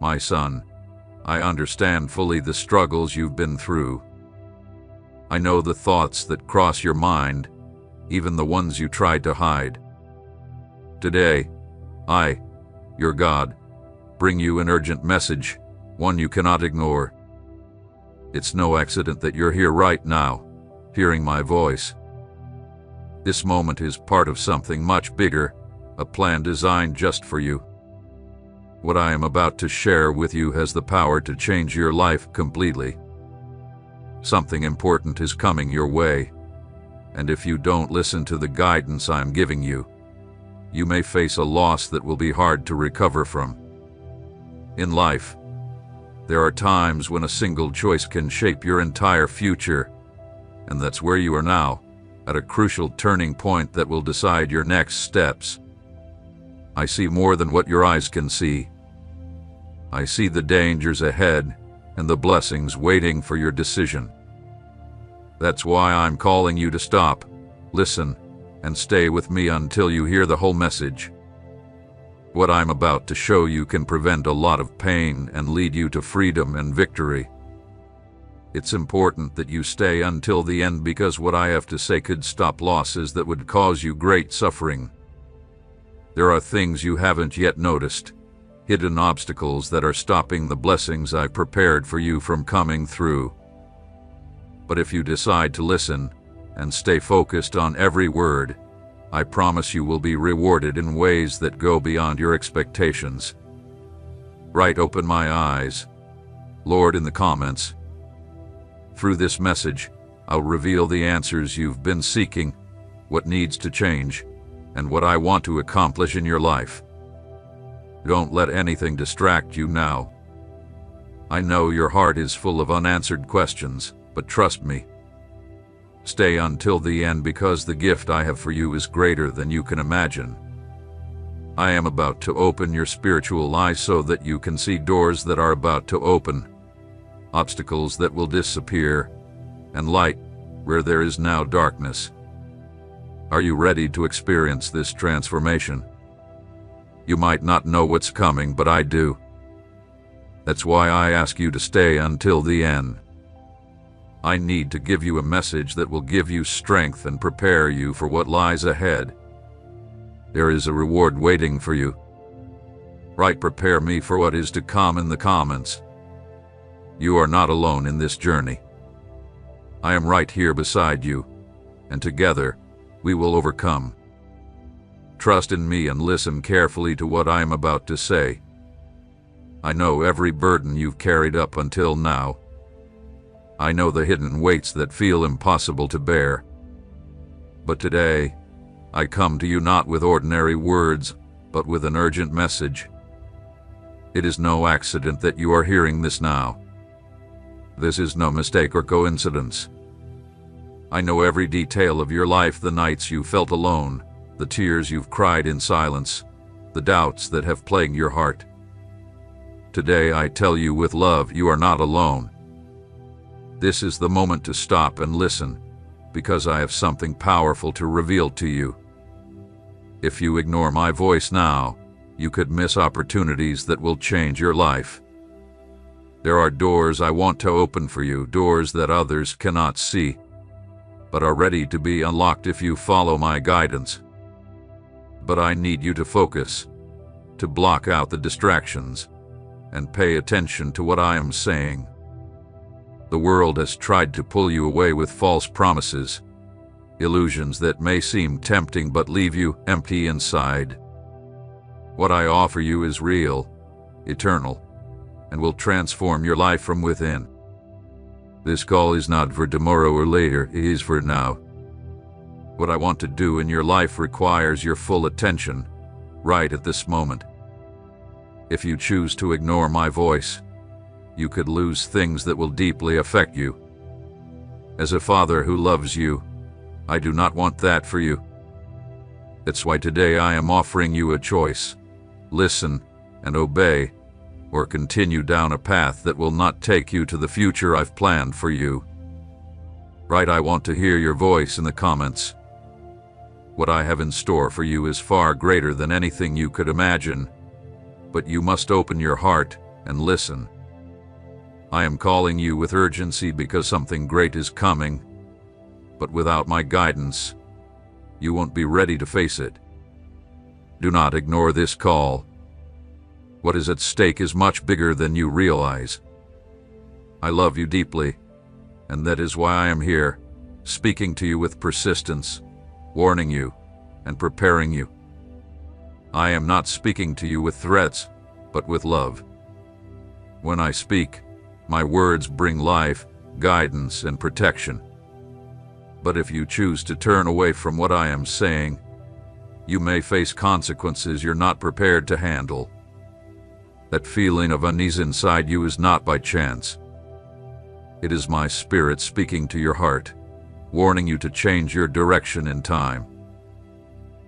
My son, I understand fully the struggles you've been through. I know the thoughts that cross your mind, even the ones you tried to hide. Today, I, your God, bring you an urgent message, one you cannot ignore. It's no accident that you're here right now, hearing my voice. This moment is part of something much bigger, a plan designed just for you. What I am about to share with you has the power to change your life completely. Something important is coming your way, and if you don't listen to the guidance I'm giving you, you may face a loss that will be hard to recover from. In life, there are times when a single choice can shape your entire future, and that's where you are now, at a crucial turning point that will decide your next steps. I see more than what your eyes can see. I see the dangers ahead and the blessings waiting for your decision. That's why I'm calling you to stop, listen, and stay with me until you hear the whole message. What I'm about to show you can prevent a lot of pain and lead you to freedom and victory. It's important that you stay until the end because what I have to say could stop losses that would cause you great suffering. There are things you haven't yet noticed, hidden obstacles that are stopping the blessings I've prepared for you from coming through. But if you decide to listen and stay focused on every word, I promise you will be rewarded in ways that go beyond your expectations. Write "Open my eyes, Lord" in the comments. Through this message, I'll reveal the answers you've been seeking, what needs to change, and what I want to accomplish in your life. Don't let anything distract you now. I know your heart is full of unanswered questions, but trust me. Stay until the end because the gift I have for you is greater than you can imagine. I am about to open your spiritual eyes so that you can see doors that are about to open, obstacles that will disappear, and light where there is now darkness. Are you ready to experience this transformation? You might not know what's coming, but I do. That's why I ask you to stay until the end. I need to give you a message that will give you strength and prepare you for what lies ahead. There is a reward waiting for you. Write "Prepare me for what is to come" in the comments. You are not alone in this journey. I am right here beside you, and together we will overcome. Trust in me and listen carefully to what I am about to say. I know every burden you've carried up until now. I know the hidden weights that feel impossible to bear. But today, I come to you not with ordinary words, but with an urgent message. It is no accident that you are hearing this now. This is no mistake or coincidence. I know every detail of your life, the nights you felt alone, the tears you've cried in silence, the doubts that have plagued your heart. Today I tell you with love, you are not alone. This is the moment to stop and listen, because I have something powerful to reveal to you. If you ignore my voice now, you could miss opportunities that will change your life. There are doors I want to open for you, doors that others cannot see, but are ready to be unlocked if you follow my guidance. But I need you to focus, to block out the distractions, and pay attention to what I am saying. The world has tried to pull you away with false promises, illusions that may seem tempting but leave you empty inside. What I offer you is real, eternal, and will transform your life from within. This call is not for tomorrow or later, it is for now. What I want to do in your life requires your full attention, right at this moment. If you choose to ignore my voice, you could lose things that will deeply affect you. As a father who loves you, I do not want that for you. That's why today I am offering you a choice. Listen and obey, or continue down a path that will not take you to the future I've planned for you. Right, I want to hear your voice in the comments. What I have in store for you is far greater than anything you could imagine, but you must open your heart and listen. I am calling you with urgency because something great is coming, but without my guidance, you won't be ready to face it. Do not ignore this call. What is at stake is much bigger than you realize. I love you deeply, and that is why I am here, speaking to you with persistence, warning you, and preparing you. I am not speaking to you with threats, but with love. When I speak, my words bring life, guidance, and protection. But if you choose to turn away from what I am saying, you may face consequences you're not prepared to handle. That feeling of unease inside you is not by chance. It is my spirit speaking to your heart, warning you to change your direction in time.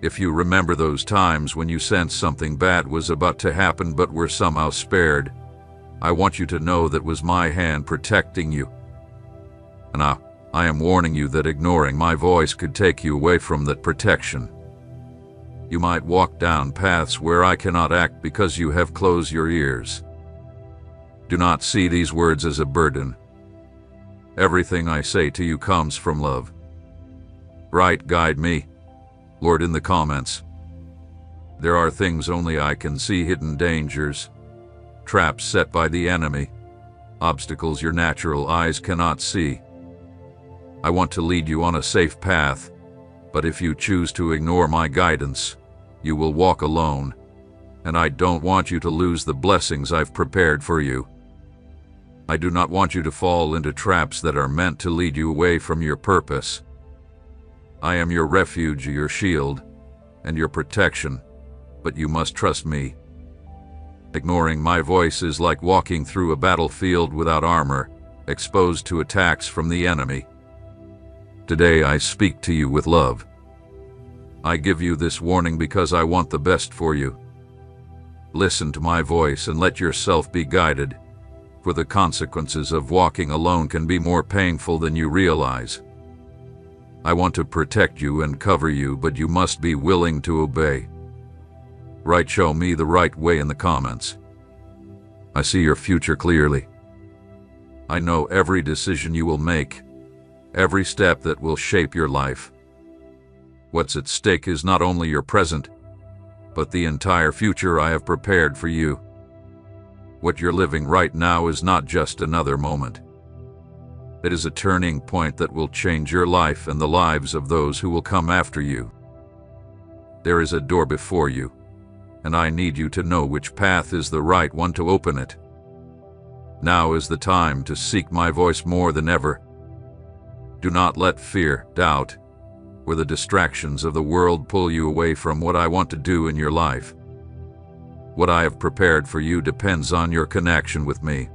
If you remember those times when you sensed something bad was about to happen but were somehow spared, I want you to know that was my hand protecting you. And I am warning you that ignoring my voice could take you away from that protection. You might walk down paths where I cannot act because you have closed your ears. Do not see these words as a burden. Everything I say to you comes from love. Write "Guide me, Lord" in the comments. There are things only I can see, hidden dangers, traps set by the enemy, obstacles your natural eyes cannot see. I want to lead you on a safe path, but if you choose to ignore my guidance, you will walk alone, and I don't want you to lose the blessings I've prepared for you. I do not want you to fall into traps that are meant to lead you away from your purpose. I am your refuge, your shield, and your protection, but you must trust me. Ignoring my voice is like walking through a battlefield without armor, exposed to attacks from the enemy. Today I speak to you with love. I give you this warning because I want the best for you. Listen to my voice and let yourself be guided, for the consequences of walking alone can be more painful than you realize. I want to protect you and cover you, but you must be willing to obey. Write "Show me the right way" in the comments. I see your future clearly. I know every decision you will make, every step that will shape your life. What's at stake is not only your present, but the entire future I have prepared for you. What you're living right now is not just another moment. It is a turning point that will change your life and the lives of those who will come after you. There is a door before you, and I need you to know which path is the right one to open it. Now is the time to seek my voice more than ever. Do not let fear, doubt, or the distractions of the world pull you away from what I want to do in your life. What I have prepared for you depends on your connection with me.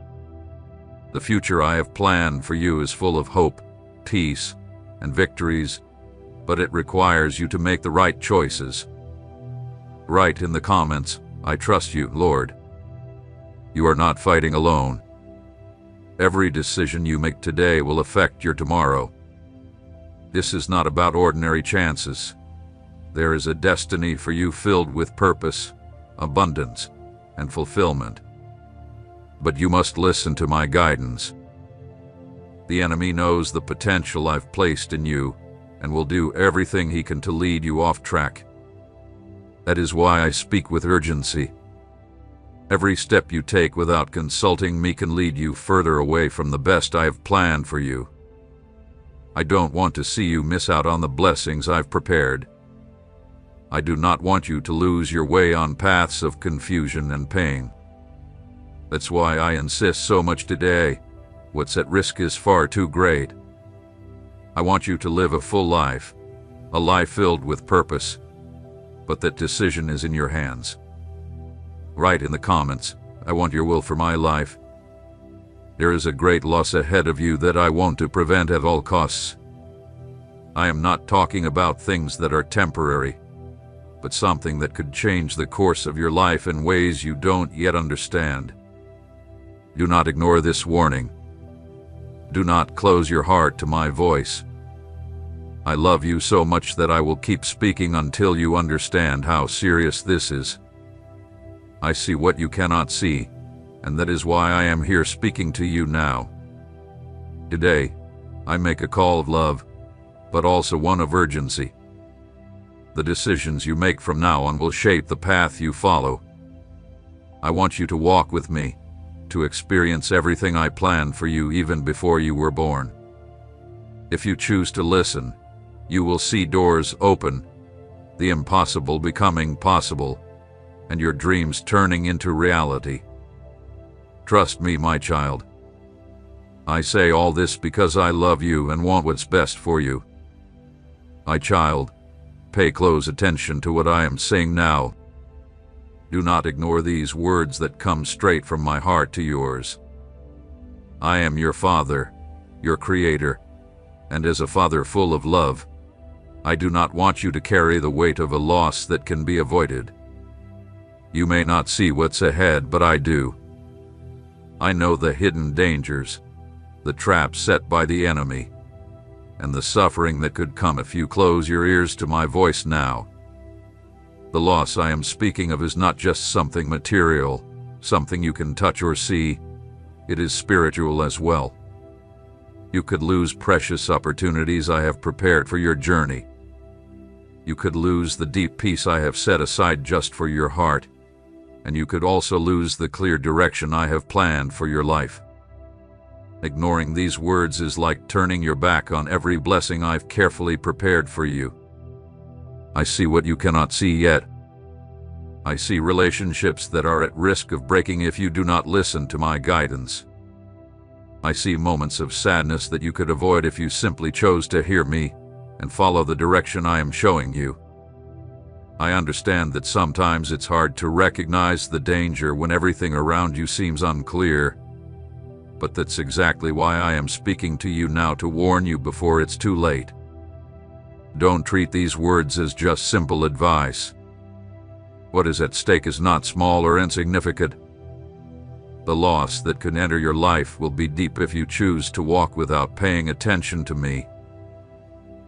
The future I have planned for you is full of hope, peace, and victories, but it requires you to make the right choices. Write in the comments, "I trust you, Lord." You are not fighting alone. Every decision you make today will affect your tomorrow. This is not about ordinary chances. There is a destiny for you filled with purpose, abundance, and fulfillment. But you must listen to my guidance. The enemy knows the potential I've placed in you and will do everything he can to lead you off track. That is why I speak with urgency. Every step you take without consulting me can lead you further away from the best I have planned for you. I don't want to see you miss out on the blessings I've prepared. I do not want you to lose your way on paths of confusion and pain. That's why I insist so much today. What's at risk is far too great. I want you to live a full life, a life filled with purpose, but that decision is in your hands. Write in the comments, "I want your will for my life." There is a great loss ahead of you that I want to prevent at all costs. I am not talking about things that are temporary, but something that could change the course of your life in ways you don't yet understand. Do not ignore this warning. Do not close your heart to my voice. I love you so much that I will keep speaking until you understand how serious this is. I see what you cannot see, and that is why I am here speaking to you now. Today, I make a call of love, but also one of urgency. The decisions you make from now on will shape the path you follow. I want you to walk with me, to experience everything I planned for you even before you were born. If you choose to listen, you will see doors open, the impossible becoming possible, and your dreams turning into reality. Trust me, my child. I say all this because I love you and want what's best for you. My child, pay close attention to what I am saying now. Do not ignore these words that come straight from my heart to yours. I am your Father, your Creator, and as a Father full of love, I do not want you to carry the weight of a loss that can be avoided. You may not see what's ahead, but I do. I know the hidden dangers, the traps set by the enemy, and the suffering that could come if you close your ears to my voice now. The loss I am speaking of is not just something material, something you can touch or see. It is spiritual as well. You could lose precious opportunities I have prepared for your journey. You could lose the deep peace I have set aside just for your heart, and you could also lose the clear direction I have planned for your life. Ignoring these words is like turning your back on every blessing I've carefully prepared for you. I see what you cannot see yet. I see relationships that are at risk of breaking if you do not listen to my guidance. I see moments of sadness that you could avoid if you simply chose to hear me and follow the direction I am showing you. I understand that sometimes it's hard to recognize the danger when everything around you seems unclear, but that's exactly why I am speaking to you now, to warn you before it's too late. Don't treat these words as just simple advice. What is at stake is not small or insignificant. The loss that could enter your life will be deep if you choose to walk without paying attention to me.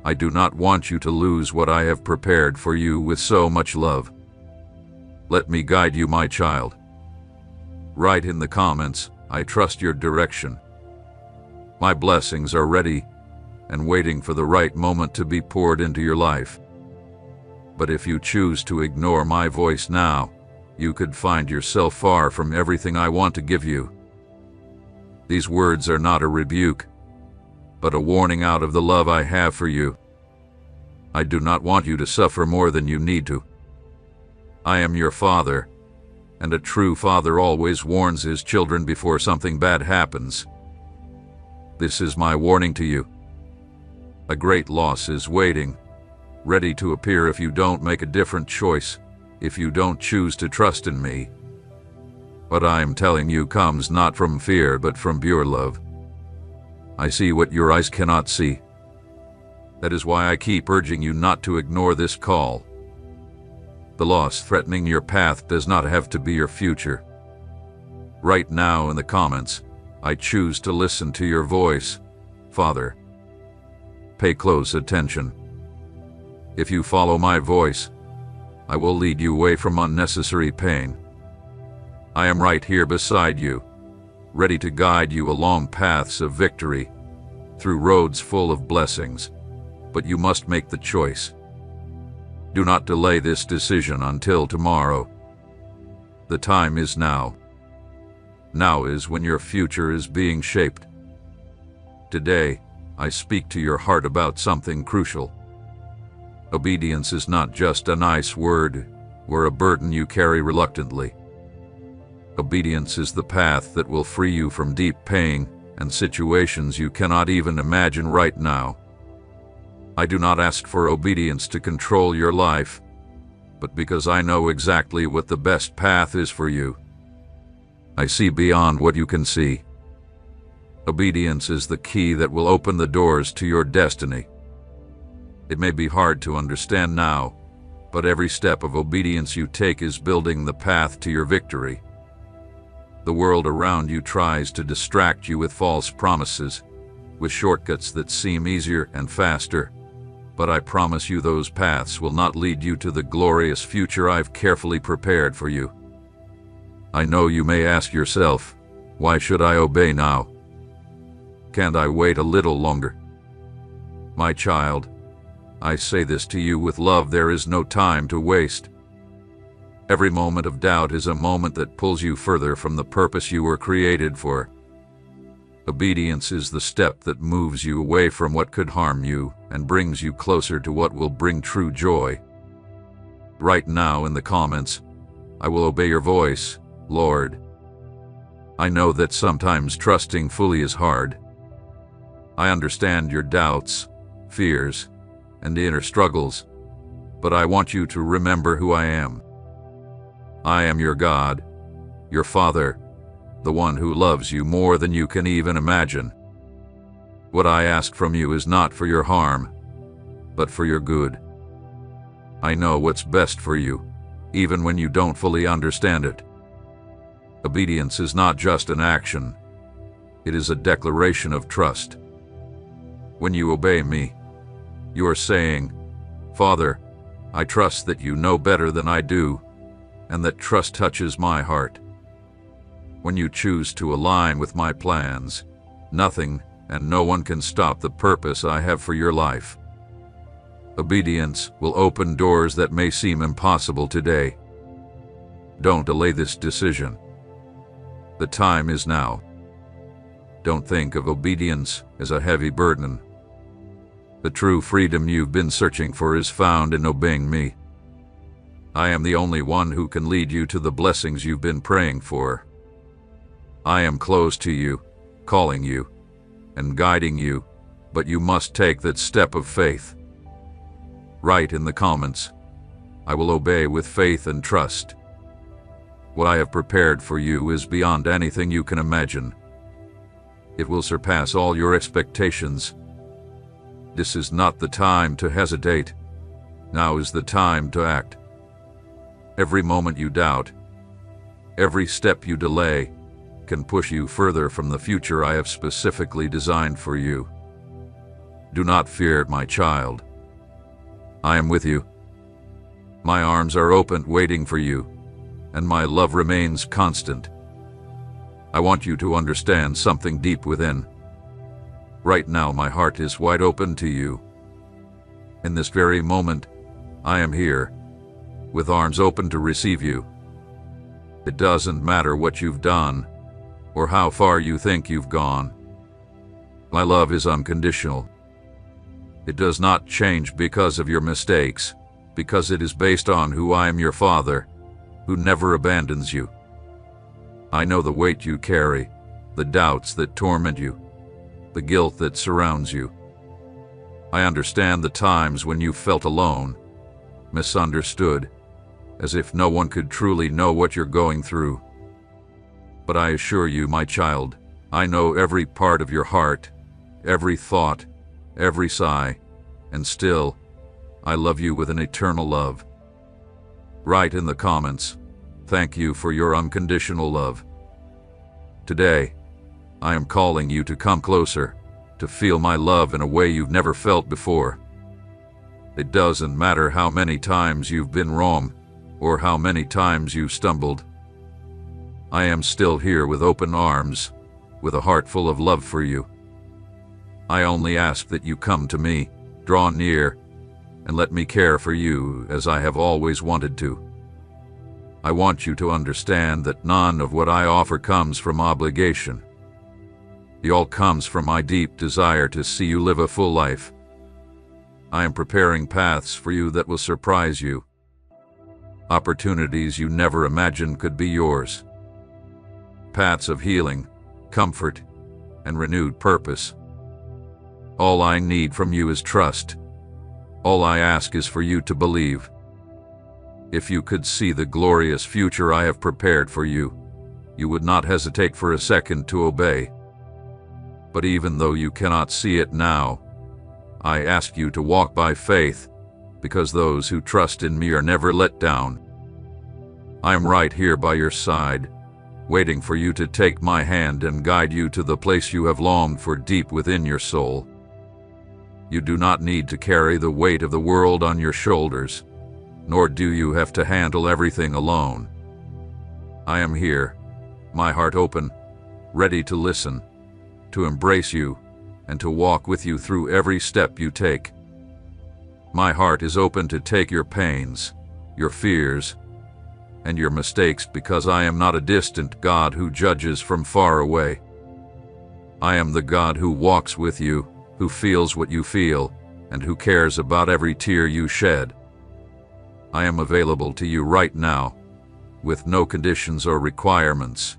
I do not want you to lose what I have prepared for you with so much love. Let me guide you, my child. Write in the comments, I trust your direction. My blessings are ready and waiting for the right moment to be poured into your life. But if you choose to ignore my voice now, you could find yourself far from everything I want to give you. These words are not a rebuke, but a warning out of the love I have for you. I do not want you to suffer more than you need to. I am your Father, and a true father always warns his children before something bad happens. This is my warning to you. A great loss is waiting, ready to appear if you don't make a different choice, if you don't choose to trust in me. What I am telling you comes not from fear but from pure love. I see what your eyes cannot see. That is why I keep urging you not to ignore this call. The loss threatening your path does not have to be your future. Right now in the comments, I choose to listen to your voice, Father. Pay close attention. If you follow my voice, I will lead you away from unnecessary pain. I am right here beside you, ready to guide you along paths of victory, through roads full of blessings, but you must make the choice. Do not delay this decision until tomorrow. The time is now. Now is when your future is being shaped. Today, I speak to your heart about something crucial. Obedience is not just a nice word or a burden you carry reluctantly. Obedience is the path that will free you from deep pain and situations you cannot even imagine right now. I do not ask for obedience to control your life, but because I know exactly what the best path is for you. I see beyond what you can see. Obedience is the key that will open the doors to your destiny. It may be hard to understand now, but every step of obedience you take is building the path to your victory. The world around you tries to distract you with false promises, with shortcuts that seem easier and faster, but I promise you those paths will not lead you to the glorious future I've carefully prepared for you. I know you may ask yourself, why should I obey now? Can't I wait a little longer? My child, I say this to you with love, there is no time to waste. Every moment of doubt is a moment that pulls you further from the purpose you were created for. Obedience is the step that moves you away from what could harm you and brings you closer to what will bring true joy. Right now in the comments, I will obey your voice, Lord. I know that sometimes trusting fully is hard. I understand your doubts, fears, and inner struggles, but I want you to remember who I am. I am your God, your Father, the one who loves you more than you can even imagine. What I ask from you is not for your harm, but for your good. I know what's best for you, even when you don't fully understand it. Obedience is not just an action, it is a declaration of trust. When you obey me, you are saying, Father, I trust that you know better than I do, and that trust touches my heart. When you choose to align with my plans, nothing and no one can stop the purpose I have for your life. Obedience will open doors that may seem impossible today. Don't delay this decision. The time is now. Don't think of obedience as a heavy burden. The true freedom you've been searching for is found in obeying me. I am the only one who can lead you to the blessings you've been praying for. I am close to you, calling you, and guiding you, but you must take that step of faith. Write in the comments, I will obey with faith and trust. What I have prepared for you is beyond anything you can imagine. It will surpass all your expectations. This is not the time to hesitate. Now is the time to act. Every moment you doubt, every step you delay, can push you further from the future I have specifically designed for you. Do not fear, my child. I am with you. My arms are open, waiting for you, and my love remains constant. I want you to understand something deep within. Right now, my heart is wide open to you. In this very moment, I am here, with arms open to receive you. It doesn't matter what you've done, or how far you think you've gone. My love is unconditional. It does not change because of your mistakes, because it is based on who I am, your Father, who never abandons you. I know the weight you carry, the doubts that torment you, the guilt that surrounds you. I understand the times when you felt alone, misunderstood, as if no one could truly know what you're going through. But I assure you, my child, I know every part of your heart, every thought, every sigh, and still, I love you with an eternal love. Write in the comments, thank you for your unconditional love. Today, I am calling you to come closer, to feel my love in a way you've never felt before. It doesn't matter how many times you've been wrong, or how many times you've stumbled. I am still here with open arms, with a heart full of love for you. I only ask that you come to me, draw near, and let me care for you as I have always wanted to. I want you to understand that none of what I offer comes from obligation. It all comes from my deep desire to see you live a full life. I am preparing paths for you that will surprise you. Opportunities you never imagined could be yours. Paths of healing, comfort, and renewed purpose. All I need from you is trust. All I ask is for you to believe. If you could see the glorious future I have prepared for you, you would not hesitate for a second to obey. But even though you cannot see it now, I ask you to walk by faith, because those who trust in me are never let down. I am right here by your side, waiting for you to take my hand and guide you to the place you have longed for deep within your soul. You do not need to carry the weight of the world on your shoulders, nor do you have to handle everything alone. I am here, my heart open, ready to listen, to embrace you, and to walk with you through every step you take. My heart is open to take your pains, your fears, and your mistakes, because I am not a distant God who judges from far away. I am the God who walks with you, who feels what you feel, and who cares about every tear you shed. I am available to you right now, with no conditions or requirements.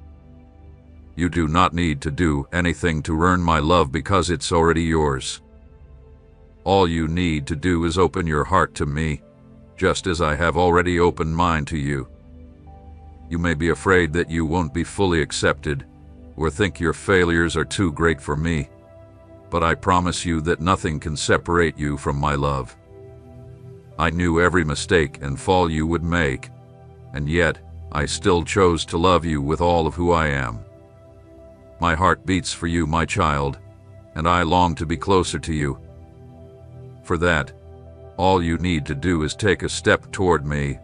You do not need to do anything to earn my love, because it's already yours. All you need to do is open your heart to me, just as I have already opened mine to you. You may be afraid that you won't be fully accepted, or think your failures are too great for me, but I promise you that nothing can separate you from my love. I knew every mistake and fall you would make, and yet I still chose to love you with all of who I am. My heart beats for you, my child, and I long to be closer to you. For that, all you need to do is take a step toward me.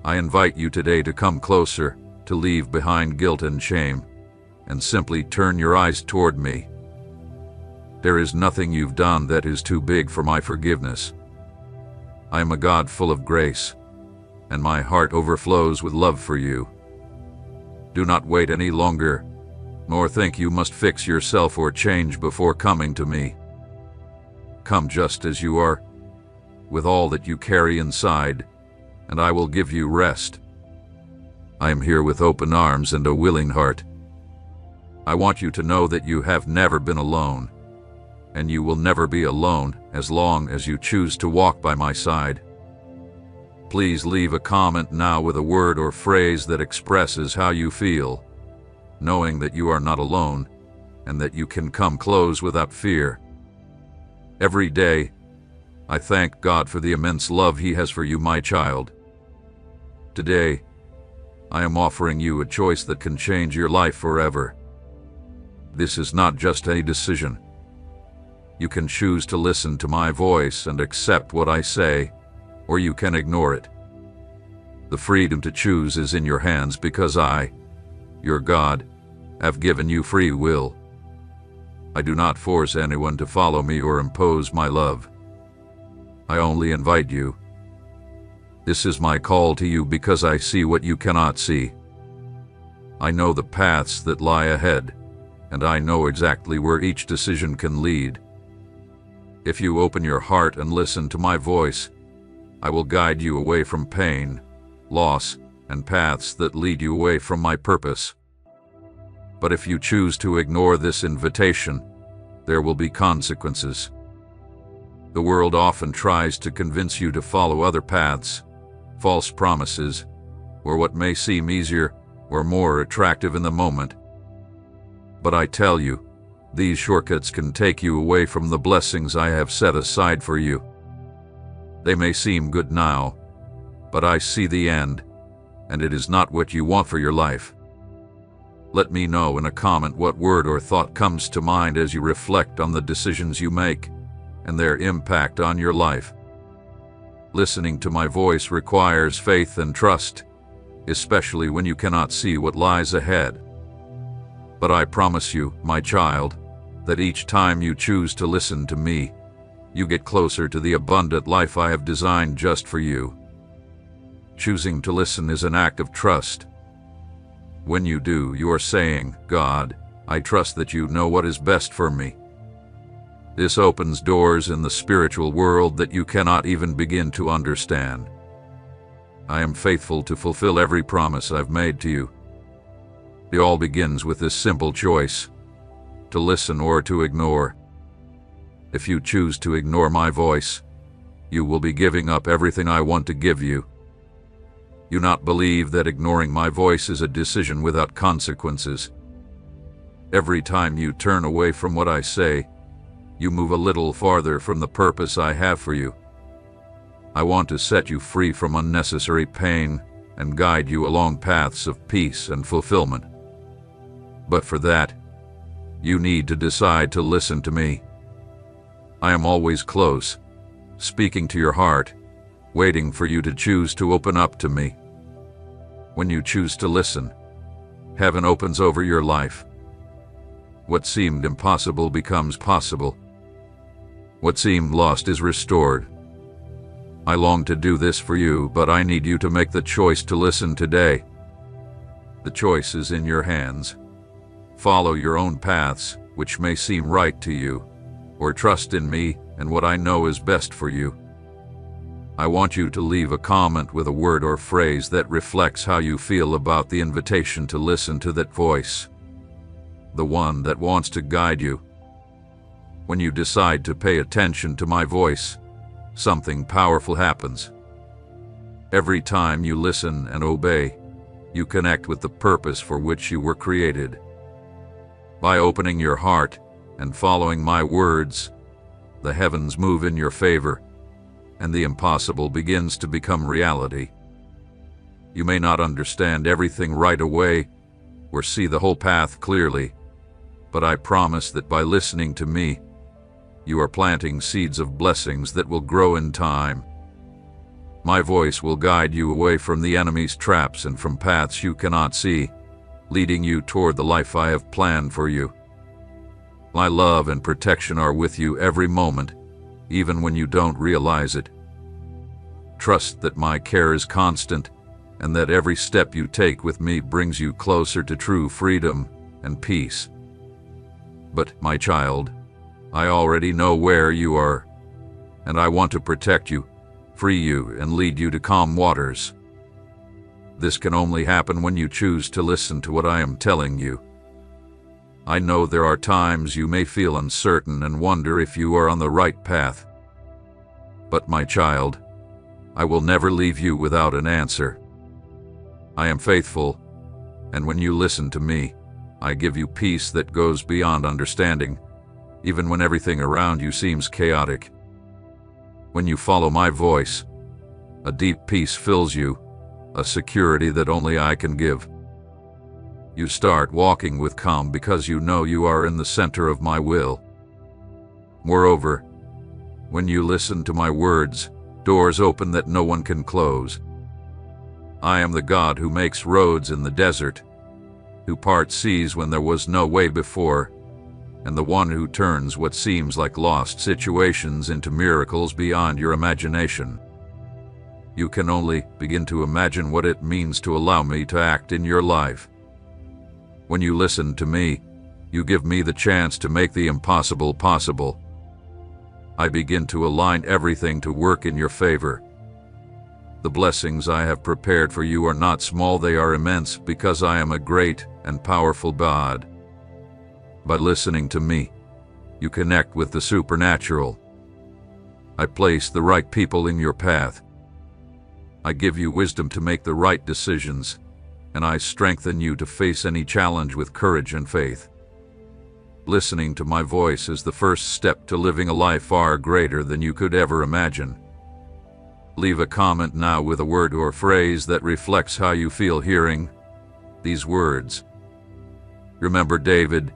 I invite you today to come closer, to leave behind guilt and shame, and simply turn your eyes toward me. There is nothing you've done that is too big for my forgiveness. I am a God full of grace, and my heart overflows with love for you. Do not wait any longer, nor think you must fix yourself or change before coming to me. Come just as you are, with all that you carry inside, and I will give you rest. I am here with open arms and a willing heart. I want you to know that you have never been alone, and you will never be alone as long as you choose to walk by my side. Please leave a comment now with a word or phrase that expresses how you feel, knowing that you are not alone and that you can come close without fear. Every day, I thank God for the immense love He has for you, my child. Today, I am offering you a choice that can change your life forever. This is not just a decision. You can choose to listen to my voice and accept what I say, or you can ignore it. The freedom to choose is in your hands, because I, your God, have given you free will. I do not force anyone to follow me or impose my love. I only invite you. This is my call to you, because I see what you cannot see. I know the paths that lie ahead, and I know exactly where each decision can lead. If you open your heart and listen to my voice, I will guide you away from pain, loss, and paths that lead you away from my purpose. But if you choose to ignore this invitation, there will be consequences. The world often tries to convince you to follow other paths, false promises, or what may seem easier or more attractive in the moment. But I tell you, these shortcuts can take you away from the blessings I have set aside for you. They may seem good now, but I see the end, and it is not what you want for your life. Let me know in a comment what word or thought comes to mind as you reflect on the decisions you make and their impact on your life. Listening to my voice requires faith and trust, especially when you cannot see what lies ahead. But I promise you, my child, that each time you choose to listen to me, you get closer to the abundant life I have designed just for you. Choosing to listen is an act of trust. When you do, you are saying, God, I trust that you know what is best for me. This opens doors in the spiritual world that you cannot even begin to understand. I am faithful to fulfill every promise I've made to you. It all begins with this simple choice: to listen or to ignore. If you choose to ignore my voice, you will be giving up everything I want to give you. You not believe that ignoring my voice is a decision without consequences. Every time you turn away from what I say, you move a little farther from the purpose I have for you. I want to set you free from unnecessary pain and guide you along paths of peace and fulfillment. But for that, you need to decide to listen to me. I am always close, speaking to your heart, waiting for you to choose to open up to me. When you choose to listen, heaven opens over your life. What seemed impossible becomes possible. What seemed lost is restored. I long to do this for you, but I need you to make the choice to listen today. The choice is in your hands. Follow your own paths, which may seem right to you, or trust in me and what I know is best for you. I want you to leave a comment with a word or phrase that reflects how you feel about the invitation to listen to that voice, the one that wants to guide you. When you decide to pay attention to my voice, something powerful happens. Every time you listen and obey, you connect with the purpose for which you were created. By opening your heart and following my words, the heavens move in your favor, and the impossible begins to become reality. You may not understand everything right away or see the whole path clearly, but I promise that by listening to me, you are planting seeds of blessings that will grow in time. My voice will guide you away from the enemy's traps and from paths you cannot see, leading you toward the life I have planned for you. My love and protection are with you every moment, even when you don't realize it. Trust that my care is constant, and that every step you take with me brings you closer to true freedom and peace. But, my child, I already know where you are, and I want to protect you, free you, and lead you to calm waters. This can only happen when you choose to listen to what I am telling you. I know there are times you may feel uncertain and wonder if you are on the right path. But, my child, I will never leave you without an answer. I am faithful, and when you listen to me, I give you peace that goes beyond understanding, even when everything around you seems chaotic. When you follow my voice, a deep peace fills you, a security that only I can give. You start walking with calm because you know you are in the center of my will. Moreover, when you listen to my words, doors open that no one can close. I am the God who makes roads in the desert, who parts seas when there was no way before, and the one who turns what seems like lost situations into miracles beyond your imagination. You can only begin to imagine what it means to allow me to act in your life. When you listen to me, you give me the chance to make the impossible possible. I begin to align everything to work in your favor. The blessings I have prepared for you are not small, they are immense, because I am a great and powerful God. By listening to me, you connect with the supernatural. I place the right people in your path. I give you wisdom to make the right decisions, and I strengthen you to face any challenge with courage and faith. Listening to my voice is the first step to living a life far greater than you could ever imagine. Leave a comment now with a word or phrase that reflects how you feel hearing these words. Remember David,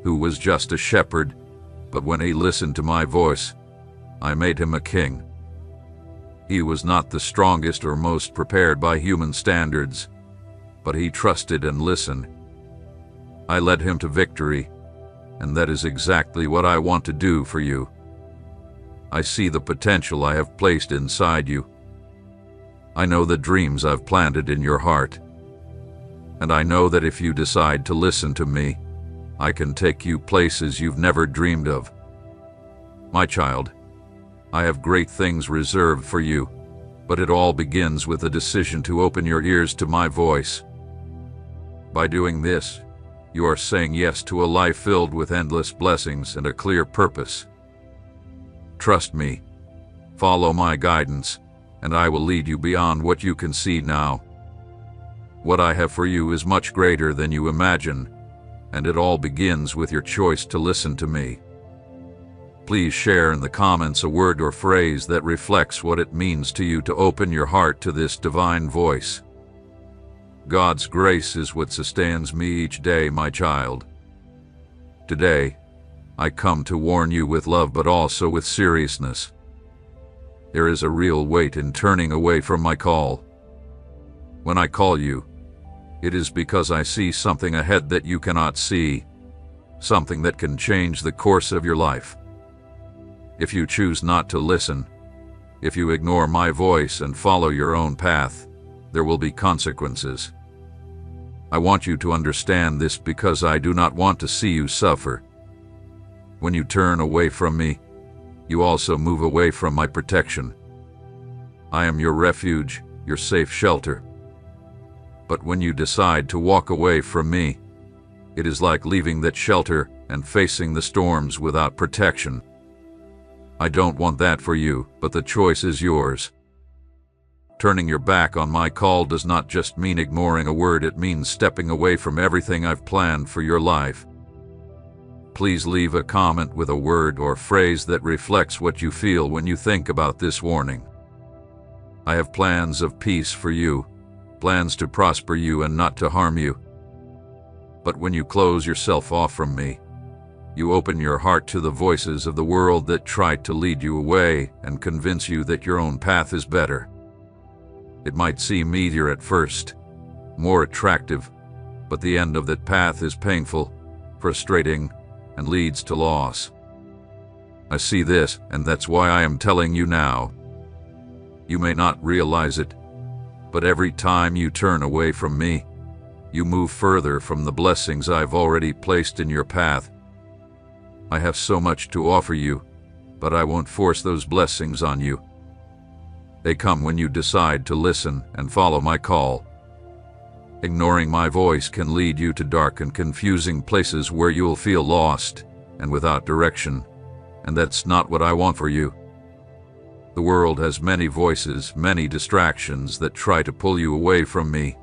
who was just a shepherd, but when he listened to my voice, I made him a king. He was not the strongest or most prepared by human standards, but he trusted and listened. I led him to victory, and that is exactly what I want to do for you. I see the potential I have placed inside you. I know the dreams I've planted in your heart. And I know that if you decide to listen to me, I can take you places you've never dreamed of. My child, I have great things reserved for you, but it all begins with a decision to open your ears to my voice. By doing this, you are saying yes to a life filled with endless blessings and a clear purpose. Trust me, follow my guidance, and I will lead you beyond what you can see now. What I have for you is much greater than you imagine, and it all begins with your choice to listen to me. Please share in the comments a word or phrase that reflects what it means to you to open your heart to this divine voice. God's grace is what sustains me each day, my child. Today, I come to warn you with love but also with seriousness. There is a real weight in turning away from my call. When I call you, it is because I see something ahead that you cannot see, something that can change the course of your life. If you choose not to listen, if you ignore my voice and follow your own path, there will be consequences. I want you to understand this because I do not want to see you suffer. When you turn away from me, you also move away from my protection. I am your refuge, your safe shelter. But when you decide to walk away from me, it is like leaving that shelter and facing the storms without protection. I don't want that for you, but the choice is yours. Turning your back on my call does not just mean ignoring a word, it means stepping away from everything I've planned for your life. Please leave a comment with a word or phrase that reflects what you feel when you think about this warning. I have plans of peace for you, plans to prosper you and not to harm you. But when you close yourself off from me, you open your heart to the voices of the world that try to lead you away and convince you that your own path is better. It might seem easier at first, more attractive, but the end of that path is painful, frustrating, and leads to loss. I see this, and that's why I am telling you now. You may not realize it, but every time you turn away from me, you move further from the blessings I've already placed in your path. I have so much to offer you, but I won't force those blessings on you. They come when you decide to listen and follow my call. Ignoring my voice can lead you to dark and confusing places where you'll feel lost and without direction, and that's not what I want for you. The world has many voices, many distractions that try to pull you away from me,